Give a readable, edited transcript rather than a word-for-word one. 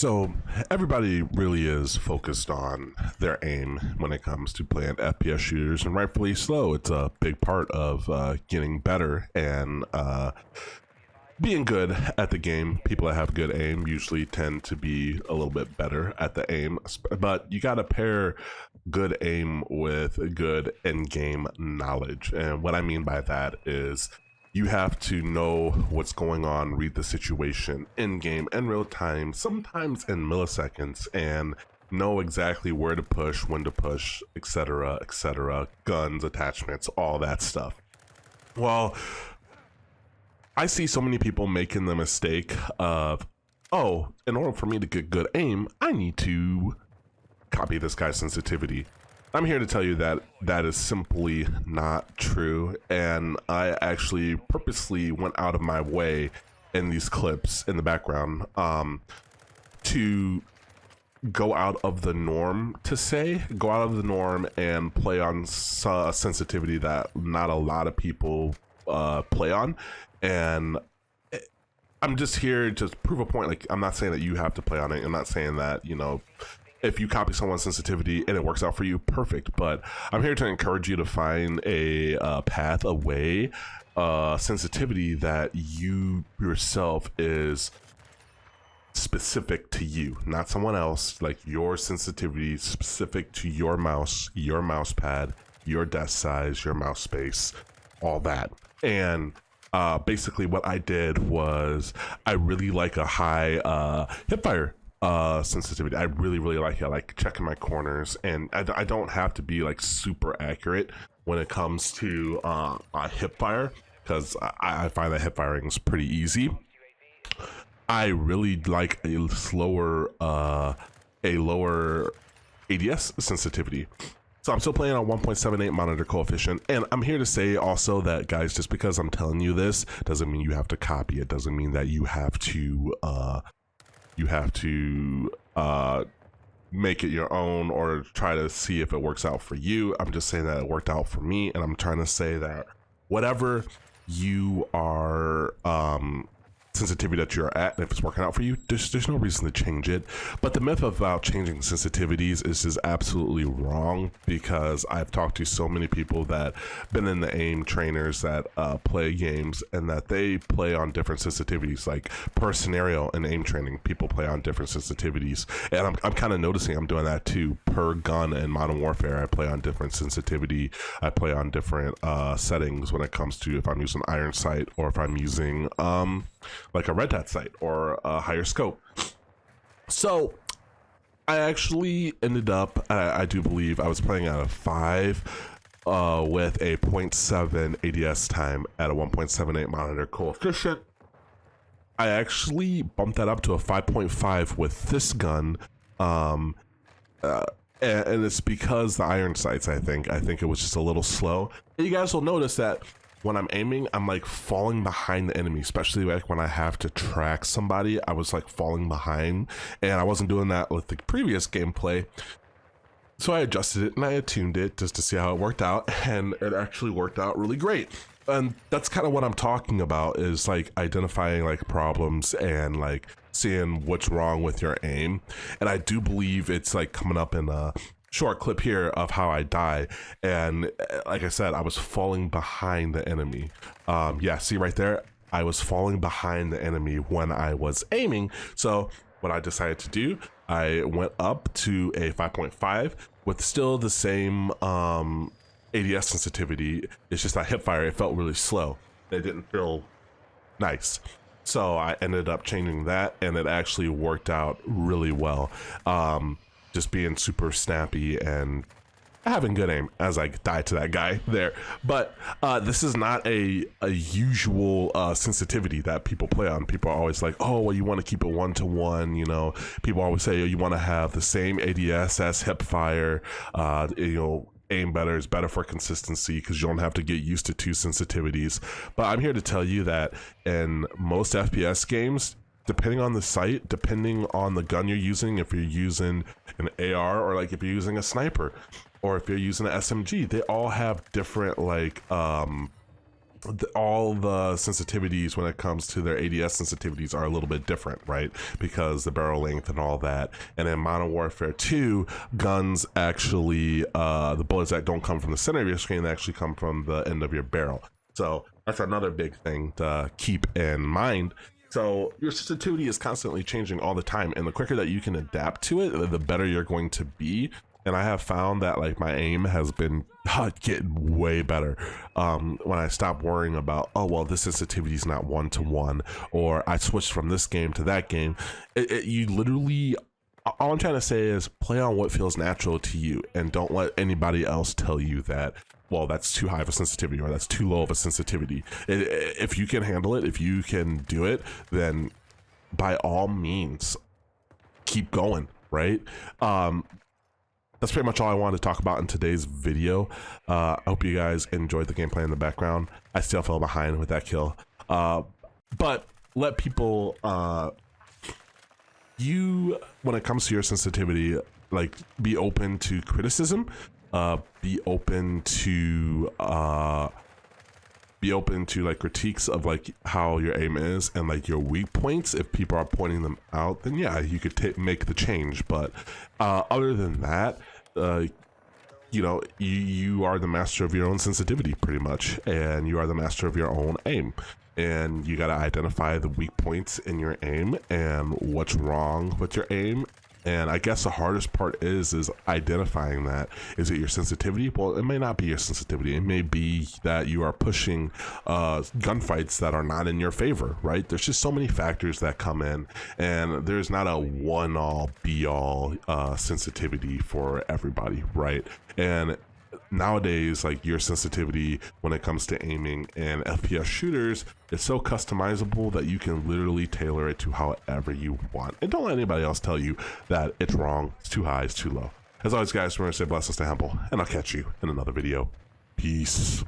So everybody really is focused on their aim when it comes to playing FPS shooters, and rightfully so. It's a big part of getting better and being good at the game. People that have good aim usually tend to be a little bit better at the aim, but you got to pair good aim with good in-game knowledge. And what I mean by that is you have to know what's going on, read the situation in game, in real time, sometimes in milliseconds, and know exactly where to push, when to push, etc., guns, attachments, all that stuff. Well, I see so many people making the mistake of, oh, in order for me to get good aim, I need to copy this guy's sensitivity. I'm here to tell you that that is simply not true, and I actually purposely went out of my way in these clips in the background to go out of the norm, and play on sensitivity that not a lot of people play on. And I'm just here to prove a point. Like, I'm not saying that you have to play on it. I'm not saying that, you know, if you copy someone's sensitivity and it works out for you, perfect. But I'm here to encourage you to find a path, a way, sensitivity that you yourself is specific to you, not someone else. Like, your sensitivity specific to your mouse pad, your desk size, your mouse space, all that. And basically what I did was, I really like a high hipfire sensitivity. I really like it. I like checking my corners, and I don't have to be like super accurate when it comes to hip fire, because I find that hip firing is pretty easy. I really like a lower ADS sensitivity. So I'm still playing on 1.78 monitor coefficient, and I'm here to say also that, guys, just because I'm telling you this doesn't mean you have to copy it. Doesn't mean that you have to make it your own or try to see if it works out for you. I'm just saying that it worked out for me, and I'm trying to say that whatever you are sensitivity that you're at, and if it's working out for you, there's no reason to change it. But the myth about changing sensitivities is just absolutely wrong, because I've talked to so many people that been in the aim trainers that play games, and that they play on different sensitivities. Like, per scenario in aim training, people play on different sensitivities, and I'm kind of noticing I'm doing that too. Per gun in Modern Warfare, I play on different sensitivity. I play on different settings when it comes to if I'm using iron sight, or if I'm using like a red dot sight or a higher scope. So I actually ended up, I do believe I was playing at a 5 with a 0.7 ADS time at a 1.78 monitor coefficient. I actually bumped that up to a 5.5 with this gun, and it's because the iron sights, I think it was just a little slow. And you guys will notice that when I'm aiming, I'm like falling behind the enemy, especially like when I have to track somebody. I was like falling behind, and I wasn't doing that with the previous gameplay. So I adjusted it and I attuned it just to see how it worked out, and it actually worked out really great. And that's kind of what I'm talking about, is like identifying like problems and like seeing what's wrong with your aim. And I do believe it's like coming up in a short clip here of how I die. And like I said, I was falling behind the enemy. Yeah, see right there, I was falling behind the enemy when I was aiming. So what I decided to do, I went up to a 5.5 with still the same ADS sensitivity. It's just that hipfire, it felt really slow. It didn't feel nice. So I ended up changing that, and it actually worked out really well. Just being super snappy and having good aim as I died to that guy there. But this is not a usual sensitivity that people play on. People are always like, oh, well, you want to keep it 1-to-1, you know. People always say, oh, you want to have the same ADS as hipfire, you know, aim better is better for consistency because you don't have to get used to 2 sensitivities. But I'm here to tell you that in most FPS games, depending on the sight, depending on the gun you're using, if you're using an AR, or like if you're using a sniper, or if you're using an SMG, they all have different like all the sensitivities when it comes to their ADS sensitivities are a little bit different, right? Because the barrel length and all that. And in Modern Warfare 2, guns actually, the bullets that don't come from the center of your screen, they actually come from the end of your barrel. So that's another big thing to keep in mind. So your sensitivity is constantly changing all the time, and the quicker that you can adapt to it, the better you're going to be. And I have found that like my aim has been getting way better when I stop worrying about, oh well, this sensitivity is not 1-to-1, or I switched from this game to that game. You literally, all I'm trying to say is play on what feels natural to you, and don't let anybody else tell you that, well, that's too high of a sensitivity or that's too low of a sensitivity. If you can handle it, if you can do it, then by all means keep going, right? That's pretty much all I wanted to talk about in today's video. I hope you guys enjoyed the gameplay in the background. I still fell behind with that kill, but let people, when it comes to your sensitivity, like, be open to criticism, be open to like critiques of like how your aim is and like your weak points. If people are pointing them out, then yeah, you could make the change. But other than that, you know, you are the master of your own sensitivity pretty much, and you are the master of your own aim, and you got to identify the weak points in your aim and what's wrong with your aim. And I guess the hardest part is identifying that. Is it your sensitivity? Well, it may not be your sensitivity. It may be that you are pushing gunfights that are not in your favor, right? There's just so many factors that come in, and there's not a one-all, be-all sensitivity for everybody, right? And nowadays, like, your sensitivity when it comes to aiming and FPS shooters is so customizable that you can literally tailor it to however you want. And don't let anybody else tell you that it's wrong, it's too high, it's too low. As always, guys, remember to stay blessed, stay humble, and I'll catch you in another video. Peace.